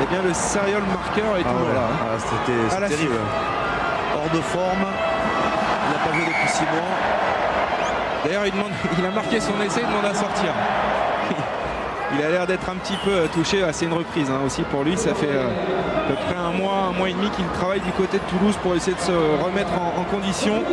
eh bien le serial marqueur est toujours là. Ah, c'était terrible. Hors de forme. Il n'a pas joué depuis 6 mois. D'ailleurs, il a marqué son essai, il demande à sortir. Il a l'air d'être un petit peu touché. C'est une reprise aussi pour lui. Ça fait à peu près un mois et demi qu'il travaille du côté de Toulouse pour essayer de se remettre en condition.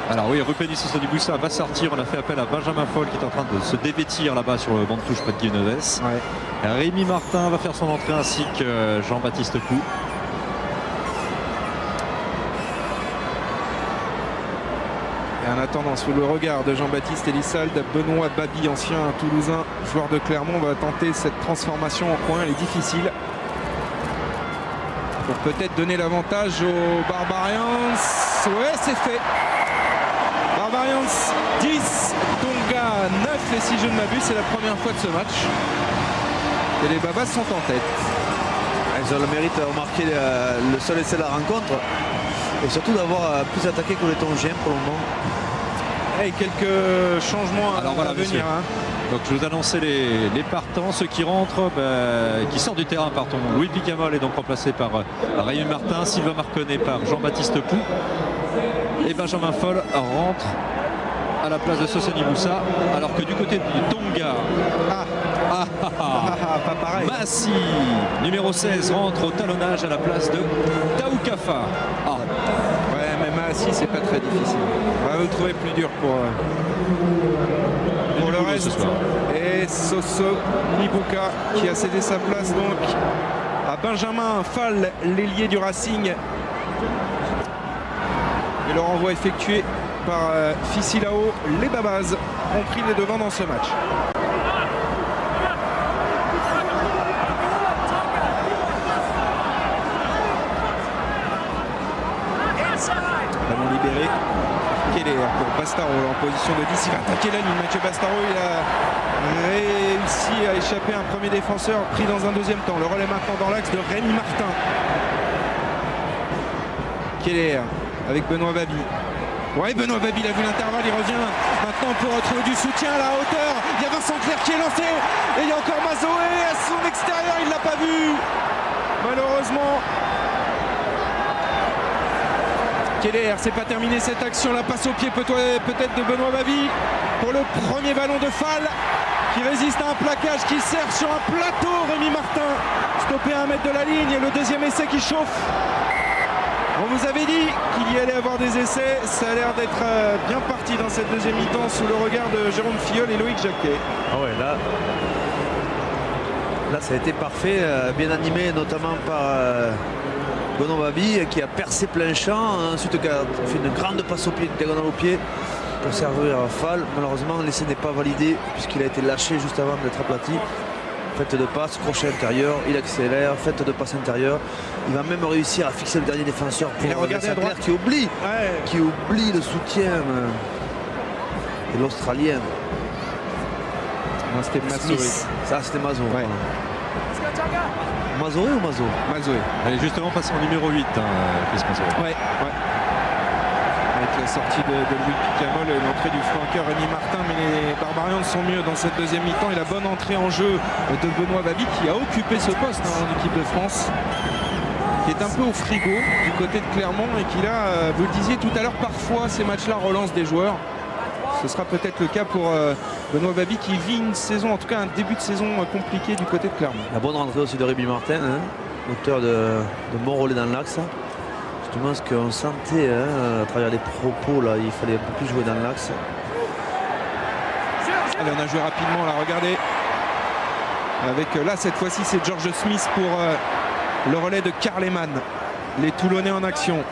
Alors oui, Rupeni Sosoniboussa va sortir. On a fait appel à Benjamin Foll qui est en train de se dévêtir là-bas sur le banc de touche près de Guilneves. Ouais. Rémi Martin va faire son entrée ainsi que Jean-Baptiste Pou. Et en attendant, sous le regard de Jean-Baptiste Elissalde, Benoît Babi, ancien Toulousain, joueur de Clermont, va tenter cette transformation en coin. Elle est difficile. Pour peut-être donner l'avantage aux Barbarians. Ouais, c'est fait. Barbarians 10, Tonga 9. Et si je ne m'abuse, c'est la première fois de ce match. Et les Babas sont en tête. Ils ont le mérite de marquer le seul essai de la rencontre. Et surtout d'avoir plus attaqué que les Tongiens pour le moment. Et quelques changements à venir. Donc je vous annonçais les partants, ceux qui rentrent, qui sortent du terrain, pardon. Louis Picamol est donc remplacé par Rémi Martin, Sylvain Marconnet par Jean-Baptiste Pou. Et Benjamin Foll rentre à la place de Sosoniboussa, alors que du côté du Tonga, pas pareil. Massi, numéro 16, rentre au talonnage à la place de Taoukafa. Ouais, mais Massi, c'est pas très difficile. On va vous trouver plus dur pour le reste. Et Sosoniboussa qui a cédé sa place donc à Benjamin Fall, l'ailier du Racing. Et le renvoi effectué par Fissilao. Les Babas ont pris les devants dans ce match. Ballon libéré. Keller pour Bastaro en position de 10. Il va attaquer la ligne. Mathieu Bastaro, il a réussi à échapper un premier défenseur pris dans un deuxième temps. Le relais maintenant dans l'axe de Rémi Martin. Keller avec Benoît Babi. Ouais, Benoît Babi, il a vu l'intervalle, il revient maintenant pour retrouver du soutien à la hauteur. Il y a Vincent Clerc qui est lancé et il y a encore Mazoé à son extérieur, il ne l'a pas vu. Malheureusement. Keller, c'est pas terminé cette action, la passe au pied peut-être de Benoît Babi pour le premier ballon de Fall qui résiste à un plaquage qui sert sur un plateau. Rémi Martin stoppé à 1 mètre de la ligne et le deuxième essai qui chauffe. On vous avait dit qu'il y allait avoir des essais, ça a l'air d'être bien parti dans cette deuxième mi-temps sous le regard de Jérôme Filleul et Loïc Jacquet. Ah ouais, là ça a été parfait, bien animé notamment par Benoît Babi qui a percé plein champ, ensuite qui a fait une grande passe au pied, une diagonale au pied pour servir à Fall. Malheureusement l'essai n'est pas validé puisqu'il a été lâché juste avant d'être aplati. Fête de passe, crochet intérieur, il accélère, fête de passe intérieur. Il va même réussir à fixer le dernier défenseur pour Vincent Clerc qui oublie le soutien de l'Australien. Non, c'était Mazoé. Ça, c'était Mazo. Ouais. Mazoé ou Mazo? Mazoé. Elle est justement passée en numéro 8, Chris Mazoé. Ouais. Avec la sortie de Louis Picamol et l'entrée du flanqueur Rémi Martin, mais les Barbarians sont mieux dans cette deuxième mi-temps et la bonne entrée en jeu de Benoît Babi qui a occupé ce poste en équipe de France, qui est un peu au frigo du côté de Clermont et qui là, vous le disiez tout à l'heure, parfois ces matchs-là relancent des joueurs. Ce sera peut-être le cas pour Benoît Babi qui vit une saison, en tout cas un début de saison compliqué du côté de Clermont. La bonne rentrée aussi de Rémi Martin, auteur de bon relais dans l'axe. Justement ce qu'on sentait à travers les propos, là, il fallait un peu plus jouer dans l'axe. Allez, on a joué rapidement, là, regardez. Avec là, cette fois-ci, c'est George Smith pour le relais de Karl Lehmann. Les Toulonnais en action.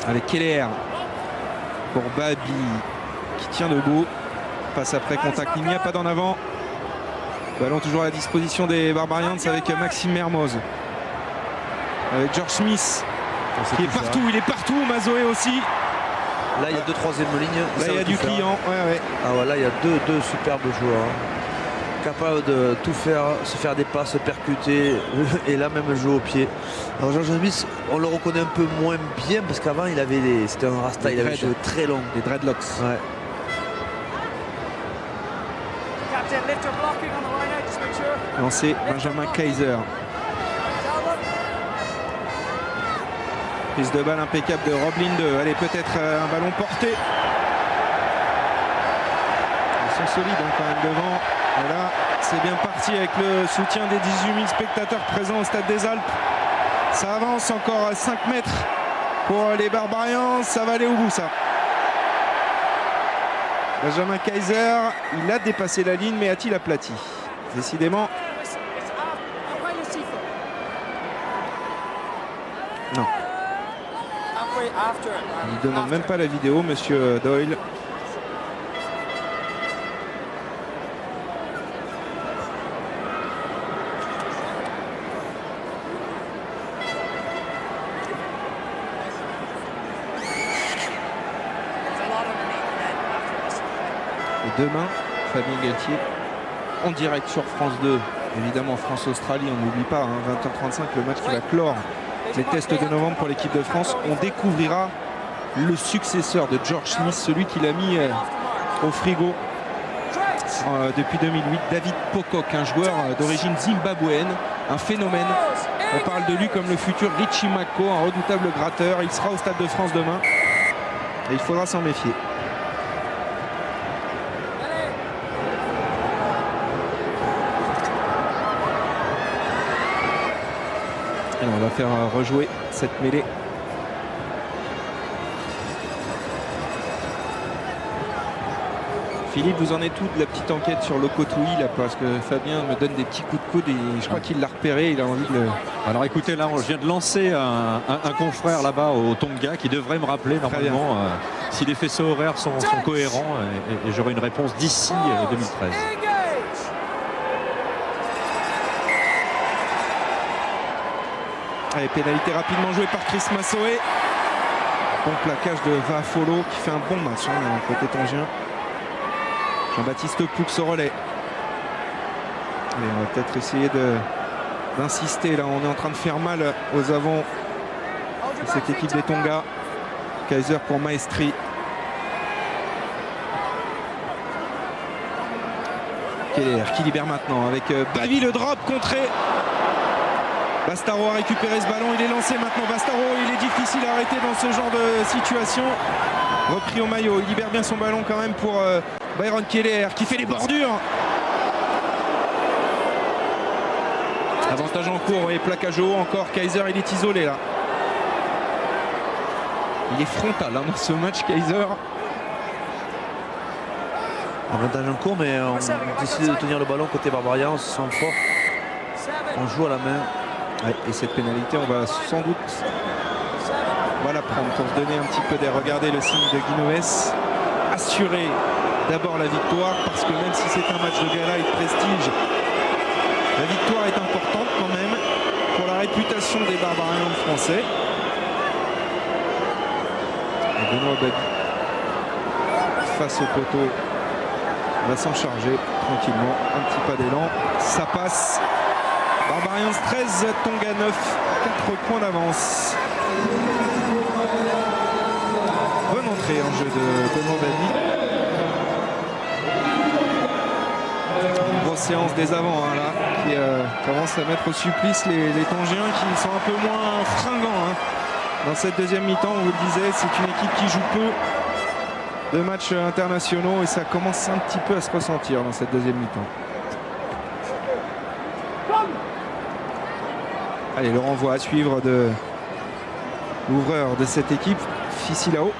Avec Keller pour Babi qui tient debout. Passe après contact, il n'y a pas d'en avant. Ballon toujours à la disposition des Barbarians avec Maxime Mermoz. Avec George Smith qui est partout, il est partout, Mazoé aussi. Là il y a deux troisième lignes. Là il y a du client. Ouais. Ah voilà, il y a deux superbes joueurs. Capables de tout faire, se faire des passes, se percuter et là même jouer au pied. Alors George Smith, on le reconnaît un peu moins bien parce qu'avant il avait c'était un rasta, il avait les cheveux très longs. Des dreadlocks. Ouais. lancé Benjamin Kaiser. Prise de balle impeccable de Rob Linde. Allez, peut-être un ballon porté. Ils sont solides hein, quand même devant. Et là, c'est bien parti avec le soutien des 18 000 spectateurs présents au Stade des Alpes. Ça avance encore à 5 mètres pour les Barbarians. Ça va aller au bout, ça. Benjamin Kaiser, il a dépassé la ligne, mais a-t-il aplati? Décidément. Non. Il ne demande même pas la vidéo, monsieur Doyle. Et demain, Fabien Galtier, en direct sur France 2, évidemment France-Australie, on n'oublie pas, hein, 20h35, le match qui va clore les tests de novembre pour l'équipe de France. On découvrira le successeur de George Smith, celui qui l'a mis au frigo depuis 2008, David Pocock, un joueur d'origine zimbabwéenne, un phénomène. On parle de lui comme le futur Richie Mako, un redoutable gratteur. Il sera au Stade de France demain et il faudra s'en méfier. Et on va faire rejouer cette mêlée. Philippe, vous en êtes où de la petite enquête sur Lokotoui là, parce que Fabien me donne des petits coups de coude et je crois qu'il l'a repéré, il a envie de le... Alors écoutez, là, je viens de lancer un confrère là-bas au Tonga qui devrait me rappeler normalement si les faisceaux horaires sont cohérents et j'aurai une réponse d'ici 2013. Allez, pénalité rapidement jouée par Chris Massoé. Bon plaquage de Vafolo qui fait un bon match hein, côté tongien. Jean-Baptiste Poux au relais. Allez, on va peut-être essayer d'insister. Là, on est en train de faire mal aux avants de cette équipe des Tonga. Kaiser pour Maestri. Keller qui libère maintenant avec Bavi, le drop contré. Bastaro a récupéré ce ballon, il est lancé maintenant. Bastaro, il est difficile à arrêter dans ce genre de situation. Repris au maillot, il libère bien son ballon quand même pour Byron Keller qui fait les bordures. Avantage en cours et plaquage haut encore. Kaiser, il est isolé là. Il est frontal hein, dans ce match, Kaiser. Avantage en cours, mais on décide de tenir le ballon côté Barbarian, on se sent fort. On joue à la main. Ouais, et cette pénalité, on va sans doute la prendre pour se donner un petit peu d'air. Regardez le signe de Guinoves. Assurer d'abord la victoire, parce que même si c'est un match de gala et de prestige, la victoire est importante quand même pour la réputation des Barbarians français. Et Benoît Babi, face au poteau, va s'en charger tranquillement. Un petit pas d'élan, ça passe. Barbarians 13, Tonga 9, 4 points d'avance. Bonne entrée en jeu de Benoît Babi. Une grosse séance des avants hein, là, qui commence à mettre au supplice les Tongiens qui sont un peu moins fringants hein. Dans cette deuxième mi-temps, on vous le disait, c'est une équipe qui joue peu de matchs internationaux et ça commence un petit peu à se ressentir dans cette deuxième mi-temps. Allez, le renvoi à suivre de l'ouvreur de cette équipe, Fissilao.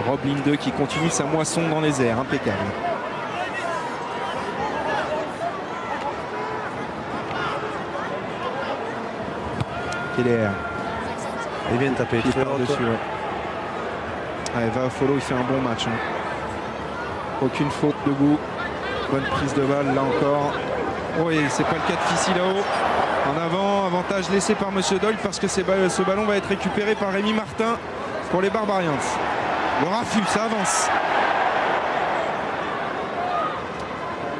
Rob Linde qui continue sa moisson dans les airs, impeccable. Keller. Il vient de taper. Il part dessus. Ouais. Allez, Vafolo, il fait un bon match. Hein. Aucune faute de goût. Bonne prise de balle là encore. Oui, c'est pas le cas de Fissilao. En avant, avantage laissé par Monsieur Doyle parce que ce ballon va être récupéré par Rémi Martin pour les Barbarians. Le raffut, ça avance.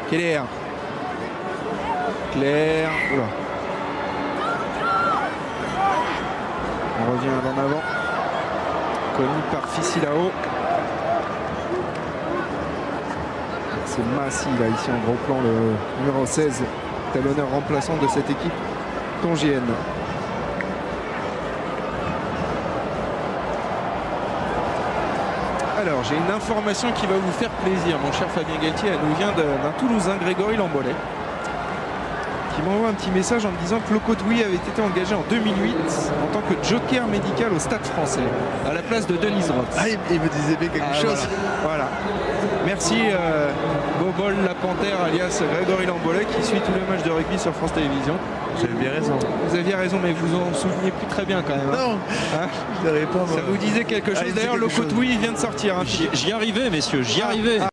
Keller. Claire. Oula. On revient en avant. Connu par Fissilao. c'est Massy là ici en gros plan, le numéro 16, talonneur remplaçant de cette équipe tongienne. Alors j'ai une information qui va vous faire plaisir, mon cher Fabien Galtier. Elle nous vient d'un Toulousain, Grégory Lambolet, qui m'envoie un petit message en me disant que Locotoui avait été engagé en 2008 en tant que joker médical au Stade Français à la place de Denise Roth. Ah, il me disait bien quelque chose. Voilà. Merci Bobol la Panthère alias Grégory Lambolet qui suit tous les matchs de rugby sur France Télévisions. Vous avez bien raison. Vous aviez raison, mais vous en souveniez plus très bien quand même. Non, hein, je n'avais pas. ça vous disait quelque chose. il disait D'ailleurs, quelque chose. Locotoui vient de sortir. Hein, J'y arrivais, messieurs, j'y arrivais.